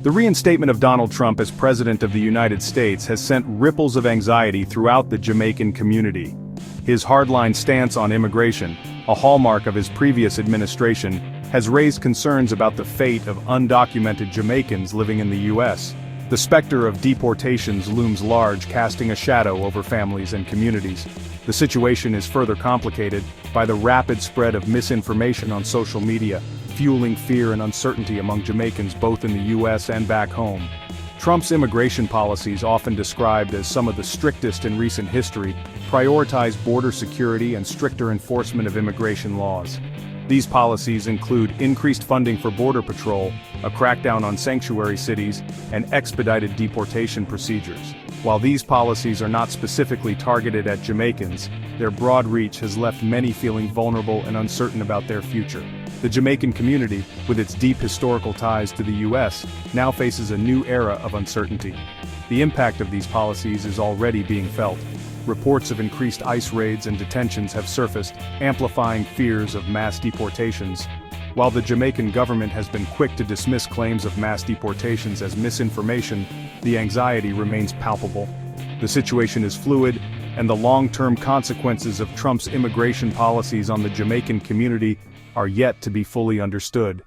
The reinstatement of Donald Trump as President of the United States has sent ripples of anxiety throughout the Jamaican community. His hardline stance on immigration, a hallmark of his previous administration, has raised concerns about the fate of undocumented Jamaicans living in the U.S. The specter of deportations looms large, casting a shadow over families and communities. The situation is further complicated by the rapid spread of misinformation on social media, fueling fear and uncertainty among Jamaicans both in the U.S. and back home. Trump's immigration policies, often described as some of the strictest in recent history, prioritize border security and stricter enforcement of immigration laws. These policies include increased funding for Border Patrol, a crackdown on sanctuary cities, and expedited deportation procedures. While these policies are not specifically targeted at Jamaicans, their broad reach has left many feeling vulnerable and uncertain about their future. The Jamaican community, with its deep historical ties to the U.S., now faces a new era of uncertainty. The impact of these policies is already being felt. Reports of increased ICE raids and detentions have surfaced, amplifying fears of mass deportations. While the Jamaican government has been quick to dismiss claims of mass deportations as misinformation, the anxiety remains palpable. The situation is fluid, and the long-term consequences of Trump's immigration policies on the Jamaican community are yet to be fully understood.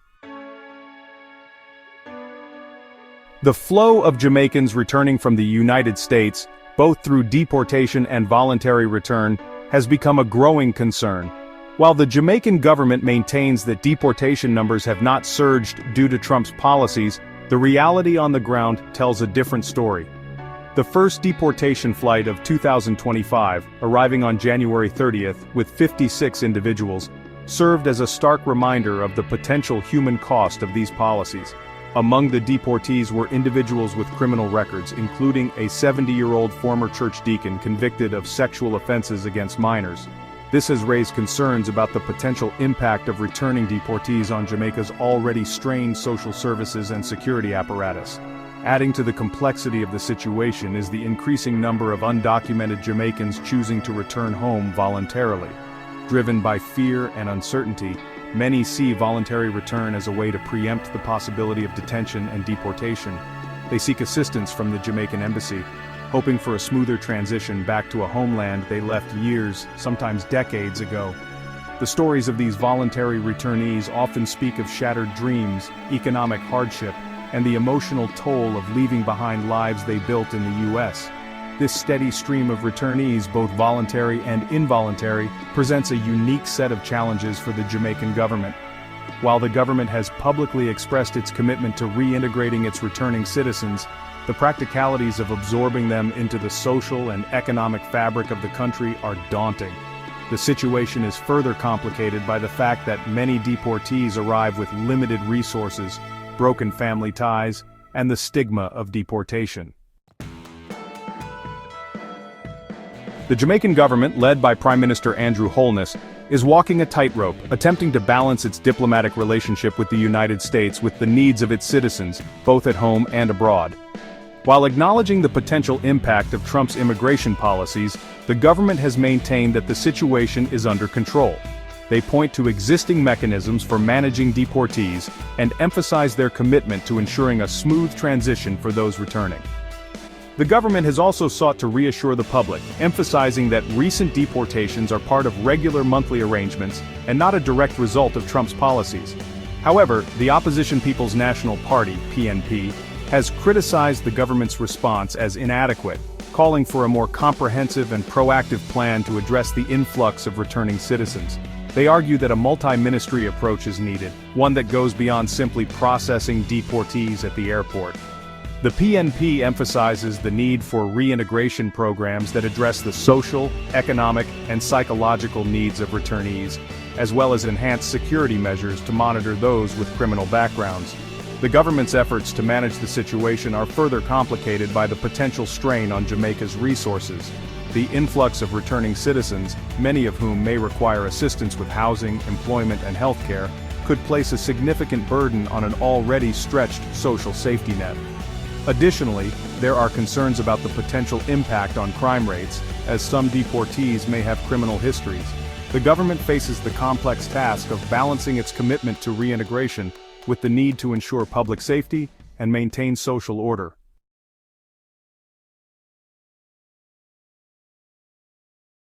The flow of Jamaicans returning from the United States, both through deportation and voluntary return, has become a growing concern. While the Jamaican government maintains that deportation numbers have not surged due to Trump's policies, the reality on the ground tells a different story. The first deportation flight of 2025, arriving on January 30th with 56 individuals, served as a stark reminder of the potential human cost of these policies. Among the deportees were individuals with criminal records, including a 70-year-old former church deacon convicted of sexual offenses against minors. This has raised concerns about the potential impact of returning deportees on Jamaica's already strained social services and security apparatus. Adding to the complexity of the situation is the increasing number of undocumented Jamaicans choosing to return home voluntarily. Driven by fear and uncertainty, many see voluntary return as a way to preempt the possibility of detention and deportation. They seek assistance from the Jamaican embassy, hoping for a smoother transition back to a homeland they left years, sometimes decades ago. The stories of these voluntary returnees often speak of shattered dreams, economic hardship, and the emotional toll of leaving behind lives they built in the U.S. This steady stream of returnees, both voluntary and involuntary, presents a unique set of challenges for the Jamaican government. While the government has publicly expressed its commitment to reintegrating its returning citizens, the practicalities of absorbing them into the social and economic fabric of the country are daunting. The situation is further complicated by the fact that many deportees arrive with limited resources, broken family ties, and the stigma of deportation. The Jamaican government, led by Prime Minister Andrew Holness, is walking a tightrope, attempting to balance its diplomatic relationship with the United States with the needs of its citizens, both at home and abroad. While acknowledging the potential impact of Trump's immigration policies, the government has maintained that the situation is under control. They point to existing mechanisms for managing deportees and emphasize their commitment to ensuring a smooth transition for those returning. The government has also sought to reassure the public, emphasizing that recent deportations are part of regular monthly arrangements and not a direct result of Trump's policies. However, the opposition People's National Party, PNP, has criticized the government's response as inadequate, calling for a more comprehensive and proactive plan to address the influx of returning citizens. They argue that a multi-ministry approach is needed, one that goes beyond simply processing deportees at the airport. The PNP emphasizes the need for reintegration programs that address the social, economic, and psychological needs of returnees, as well as enhanced security measures to monitor those with criminal backgrounds. The government's efforts to manage the situation are further complicated by the potential strain on Jamaica's resources. The influx of returning citizens, many of whom may require assistance with housing, employment, and healthcare, could place a significant burden on an already stretched social safety net. Additionally, there are concerns about the potential impact on crime rates, as some deportees may have criminal histories. The government faces the complex task of balancing its commitment to reintegration with the need to ensure public safety and maintain social order.